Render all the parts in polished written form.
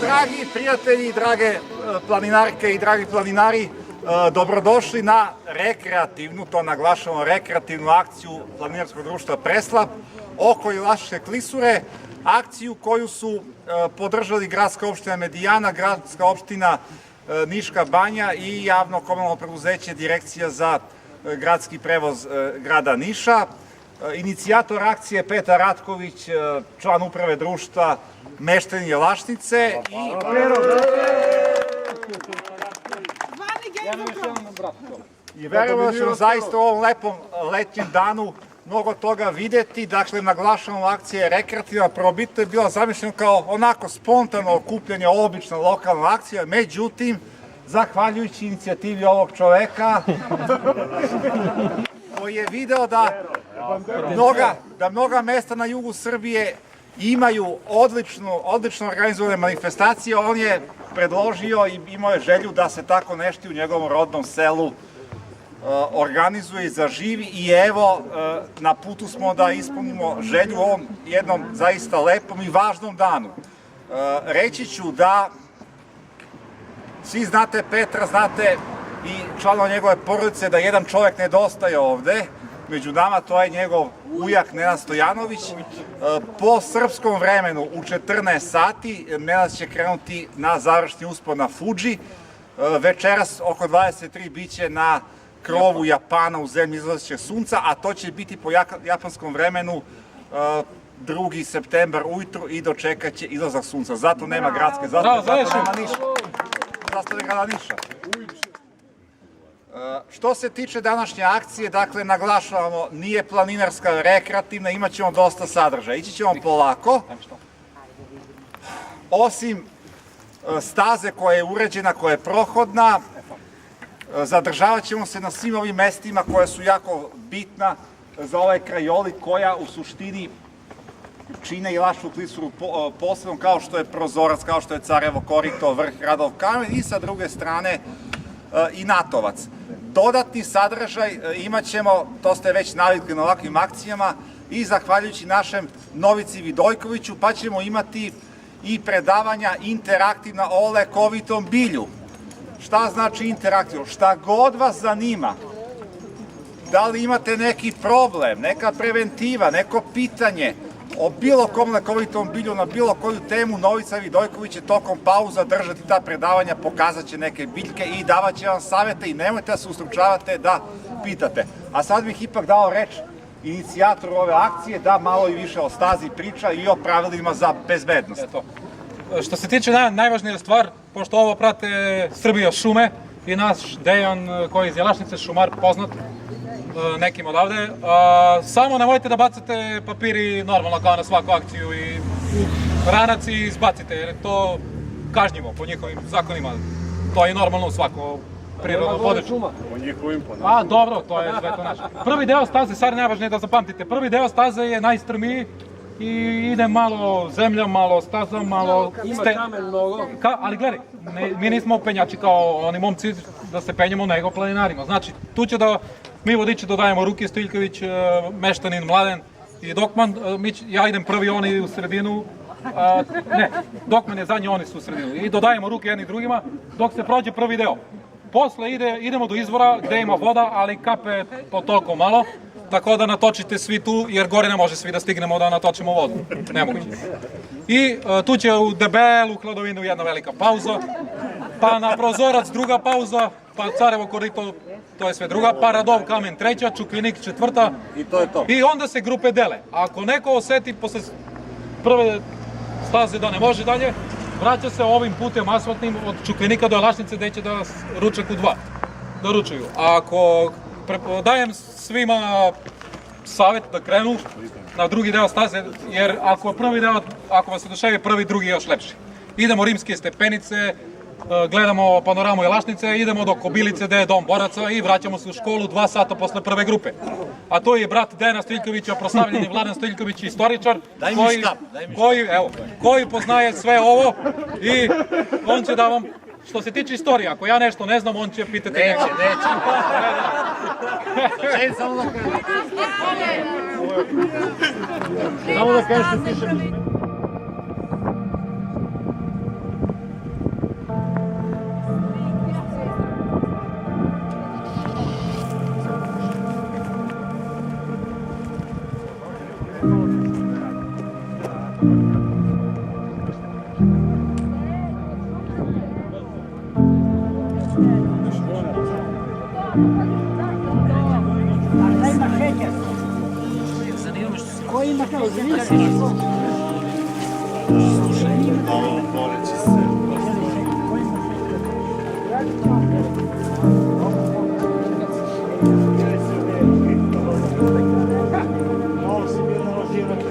Dragi prijatelji, drage planinarke i dragi planinari, dobrodošli na rekreativnu, to naglašamo, rekreativnu akciju Planinarskog društva Preslap oko Jelačiške klisure, akciju koju su podržali gradska opština Medijana, gradska opština Niška banja i javno komunalno preduzeće Direkcija za gradski prevoz grada Niša. Inicijator akcije Petar Ratković, član uprave društva Meštani Jelašnice i verujemo da ćemo zaista u ovom lepom letnjem danu mnogo toga videti. Dakle, naglašavamo, akcija je rekreativna, prvobitno je bila zamišljena kao onako spontano okupljanje, obična lokalna akcija, međutim, zahvaljujući inicijativi ovog čoveka, koji je video da mnoga mesta na jugu Srbije imaju odlično organizovane manifestacije, on je predložio i imao je želju da se tako nešto u njegovom rodnom selu organizuje i zaživi i evo, na putu smo da ispunimo želju u ovom jednom zaista lepom i važnom danu. Reći ću da svi znate Petra, znate i članova njegove porodice, da jedan čovek nedostaje ovde među nama, to je njegov ujak Nenad Stojanović. Po srpskom vremenu u 14 sati Nenad će krenuti na završni uspon na Fudži. Večeras oko 23 biće na krovu Japana u zemlji izlazećeg sunca, a to će biti po japanskom vremenu 2. septembar ujutru i dočekat će izlazak sunca. Zato nema gradske zastave, zato nema Niša. Zastave grada Niša. Što se tiče današnje akcije, dakle, naglašavamo, nije planinarska, rekreativna, imat ćemo dosta sadržaja. Ići ćemo polako. Osim staze koja je uređena, koja je prohodna, zadržavat ćemo se na svim ovim mestima koja su jako bitna za ovaj krajolik, koja u suštini čine Jelačišku klisuru posebno, kao što je Prozorac, kao što je Carevo korito, vrh Radov kamen i sa druge strane i Natovac. Dodatni sadržaj imat ćemo, to ste već navikli na ovakvim akcijama, i zahvaljujući našem Novici Vidojkoviću, pa ćemo imati i predavanja interaktivna o lekovitom bilju. Šta znači interaktivno? Šta god vas zanima, da li imate neki problem, neka preventiva, neko pitanje, o bilo kom lekovitom bilju, na bilo koju temu. Novica Vidojković će tokom pauza držati ta predavanja, pokazat će neke biljke i davat će vam savete i nemojte da se ustručavate da pitate. A sad bih ipak dao reč inicijatoru ove akcije da malo i više o stazi priča i o pravilima za bezbednost. Što se tiče najvažnija stvar, pošto ovo prate Srbija šume i naš Dejan koji je iz Jelašnice, šumar poznat nekim odavde, samo nemojte da bacate papiri normalno kao na svaku akciju i ranac i izbacite, jer je to kažnjivo po njihovim zakonima. To je normalno u svako prirodno područje. Po njihovim A dobro, to je sve to naše. Prvi deo staze, sad najvažnije da zapamtite, prvi deo staze je najstrmiji i ide malo zemlja, malo staza, malo... Ima kamen mnogo. Ali gledaj, mi nismo penjači kao oni momci da se penjemo nego planinarima. Znači, tu će da mi vodiči dodajemo Ruki Stojiljković, Meštanin, Mladen i Dokman. Ja idem prvi, oni u sredinu. Ne, Dokman je zadnji, oni su u sredinu. I dodajemo ruke jedni drugima dok se prođe prvi deo. Posle idemo do izvora gde ima voda, ali kape po toliko malo. Tako da natočite svi tu, jer gore ne može svi da stignemo da natočimo vodu. Nemoguće. I tu će u debelu hladovinu jedna velika pauza, pa na Prozorac druga pauza, pa Carevo korito, to je sve druga, pa Radov kamen treća, Čukvinik četvrta. I to je to. I onda se grupe dele. Ako neko oseti posle prve staze da ne može dalje, vraća se ovim putem asfaltnim od Čukvinika do Jelašnice gde će da ručak u 2 da ručaju. A ako dajem svima savjet da krenu na drugi deo staze, jer ako vas se doševi prvi, drugi je još lepši. Idemo rimske stepenice, gledamo panoramu Jelašnice, idemo do Kobilice gde je dom boraca i vraćamo se u školu 2 sata posle prve grupe. A to je brat Dejana Stojiljkovića, proslavljeni Vladan Stojiljković, istoričar, koji poznaje sve ovo i on će da vam... Što se tiče istorije, ako ja nešto ne znam, on će pitati njega. Neće. Samo da kažeš što piše. Ko ima kao zanimljivo? Ovo boreći se. Ovo si bilo naloživati.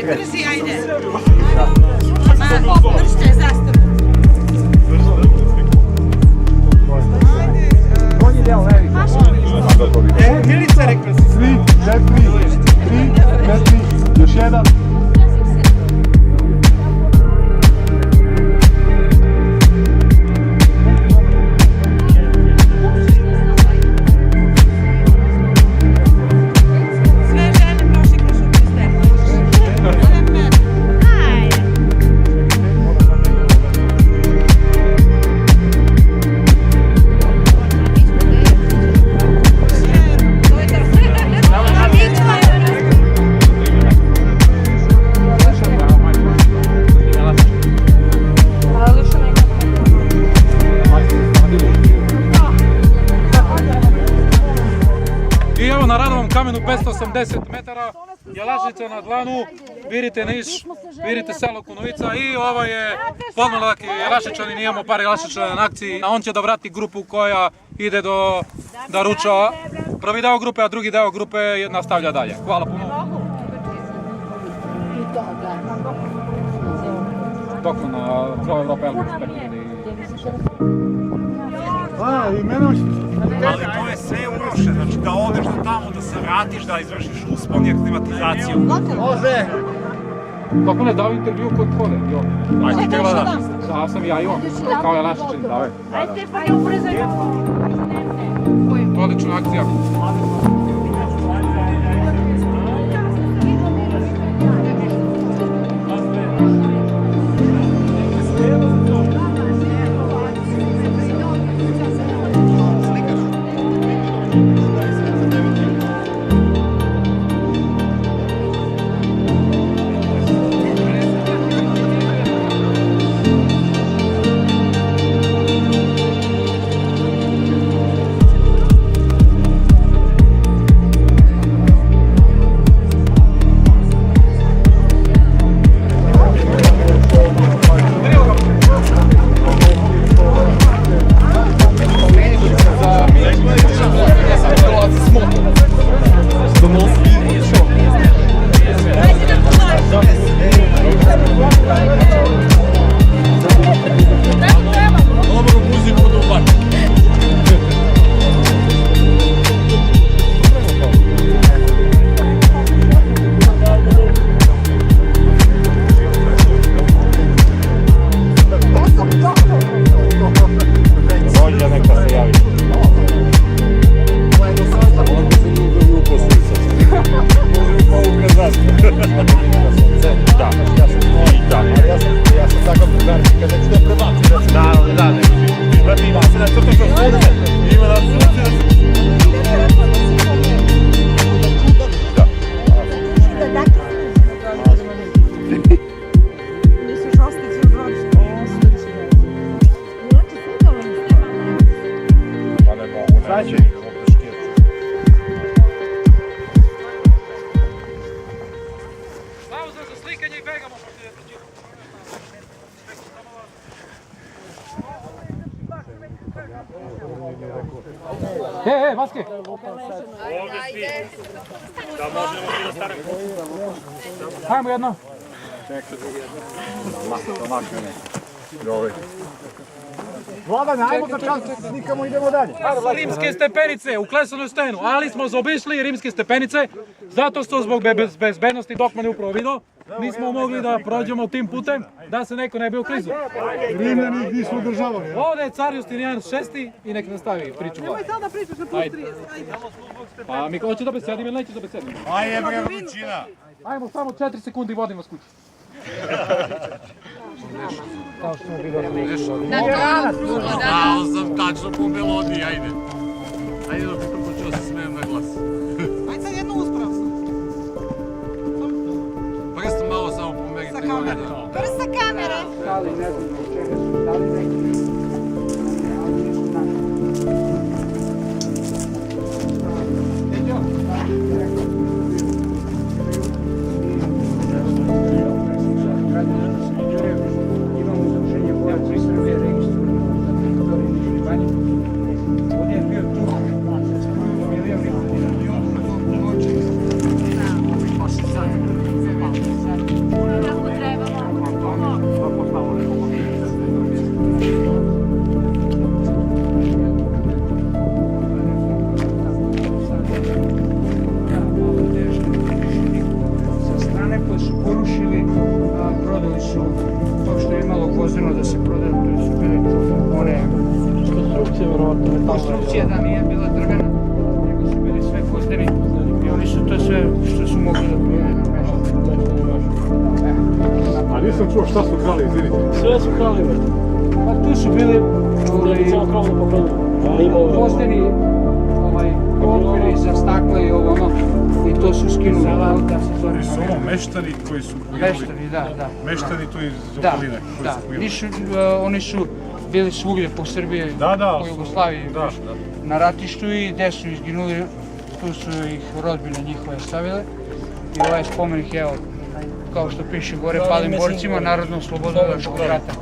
Drži, ajde. Držite zastavu. Donji deo, levi. Milica rekla si. 3, 4, još jedan. Na Radovom kamenu 580 metara, Jelašnica na dlanu, vidite Niš, vidite selo Kunovica i ovo je podmladak Jelašičanin, imamo par Jelašičana na akciji, a on će da vrati grupu koja ide da ruča prvi deo grupe, a drugi deo grupe nastavlja dalje. Hvala puno. Dokon na Pro Evropa Elbog Ali to je sve urušeno, znači da odeš do tamo, da se vratiš, da izvršiš uspon i aklimatizaciju. Može! Kako ne dao intervju kod kode? Ajde, ti gleda. Da, sam ja i on, kao Jelašičanin, dave. Ajde, pa ne ubrzaj. Odlična akcija. Vaske! Hajmo jedno. Vladane, ajmo da čas slikamo, idemo dalje. Rimske stepenice u klesanu stenu, ali smo zaobišli rimske stepenice, zato što zbog bezbednosti Dokman je upravo video, nismo mogli da prođemo tim putem, da se neko ne bi uklizu. Rimljani ih nisu održavali. Ovdje je car Justinijan VI i nek nastavi priču. Nemoj sada da pričaš na plus 30. Ajde. Pa mi hoće da besedim ili neće da besedim? Ajde, bre, vrućina. Ajmo samo 4 sekundi i vodim vas kući. Znao sam tačno po melodiji, ajde. Ajde da to počeo se smijem na glas. Ajde sad jednu uspravku. Prst malo samo pomerite. Sa kamere. Prst sa kamere. Imamo udruženje boraca iz Srbije registrovano na teritoriji Niške banje. Ovdje je bio tu milion i pol noći. Kako trebamo. Sa strane koje su porušili, prodali su to što je imalo gvozdeno da se proda, to su bile one konstrukcije, verovatno. Konstrukcija da nije bila drvena, nego su bili sve gvozdeni i oni su to sve što su mogli da prodaju na mešu. A nisam čuo šta su krali, izvinite. Sve su krali, pa tu su bili gvozdeni okviri za stakla i ovo ono, i to su skinuli da se to ne Su ovo meštani koji su meštani, da. meštani tu iz Da, okoline. koji da. su bili. Nisu, oni su bili svugdje po Srbiji, Da. po Jugoslaviji, na ratištu i gdje su izginuli, tu su ih rodbine njihove stavile. I ovaj spomenik, evo, kao što piše gore, palim borcima Narodnog slobodnodačkog rata.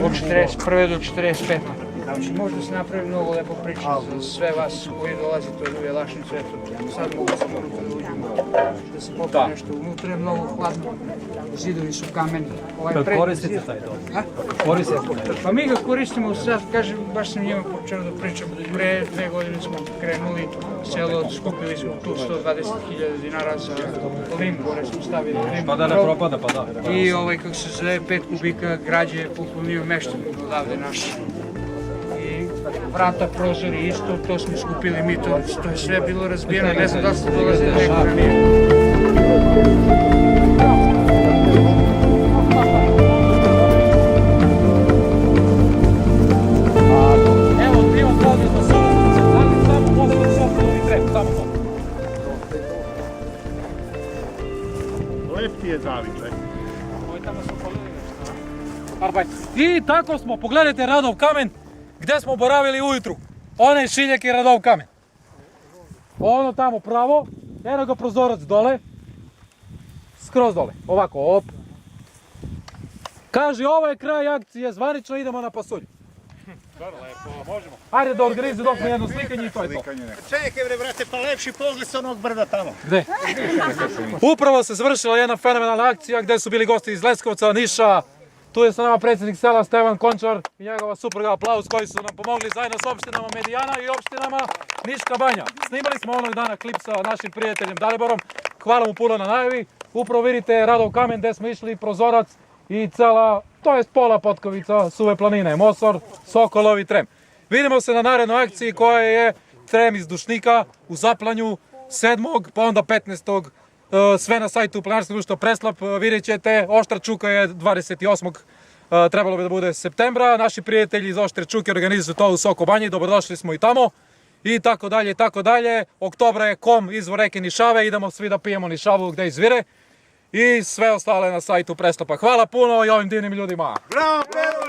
Od 41. do 45. Znači, možda se napravi mnogo lepo priča za sve vas koji dolazite od ove lašni cvetu. Sad mogu samo unutra da uđemo, da se popije nešto. Unutra je mnogo hladno, zidovi su kameni. Koristite taj dom? Koristite? Pa mi ga koristimo, sad kažem, baš sam njima počeo da pričam. Pre 2 godine smo krenuli selo, skupili smo tu 120.000 dinara za lim, gore smo stavili lim. Pa da ne propada, pa da. I kako se zove, 5 kubika građe je popunio meštan odavde naš. I vrata, prozori isto, to smo skupili mi, to je sve bilo razbijeno, ne znam da li ste dolazili neko ranije. Evo, pivo podne do sada, ali samo posle sopnovi trep, samo to. Lep ti je David, I tako smo, pogledajte Radov kamen, gdje smo boravili ujutru. Onaj šiljak je Radov kamen. Ono tamo pravo, eno ga prozorac dole, skroz dole, ovako, op. Kaže, ovo je kraj akcije, zvanično idemo na pasulj. Možemo. Ajde da organizujemo dok mi jedno slikanje i to je to. Čekaj bre, brate, pa lepši pogled sa onog brda tamo. Gde? Upravo se završila jedna fenomenalna akcija gdje su bili gosti iz Leskovca, Niša. Tu je sa nama predsjednik sela Stevan Končar i njegova supruga Aplauz koji su nam pomogli zajedno s opštinama Medijana i opštinama Niška banja. Snimali smo onog dana klip sa našim prijateljem Daliborom. Hvala mu puno na najavi. Upravo vidite Radov kamen gdje smo išli, prozorac i cela, to jest pola Potkovica, Suve planine, Mosor, Sokolovi, Trem. Vidimo se na narednoj akciji koja je Trem iz Dušnika u Zaplanju 7. pa onda 15. Sve na sajtu Planinarskog društva Preslap, vidjet ćete, Oštra Čuka je 28. Trebalo bi da bude septembra, naši prijatelji iz Oštre Čuke organizuju to u Soko banji, dobrodošli smo i tamo. I tako dalje, i tako dalje. Oktobra je kom izvor reke Nišave, idemo svi da pijemo Nišavu gdje izvire. I sve ostale na sajtu Preslapa. Hvala puno i ovim divnim ljudima. Bravo, Pedro!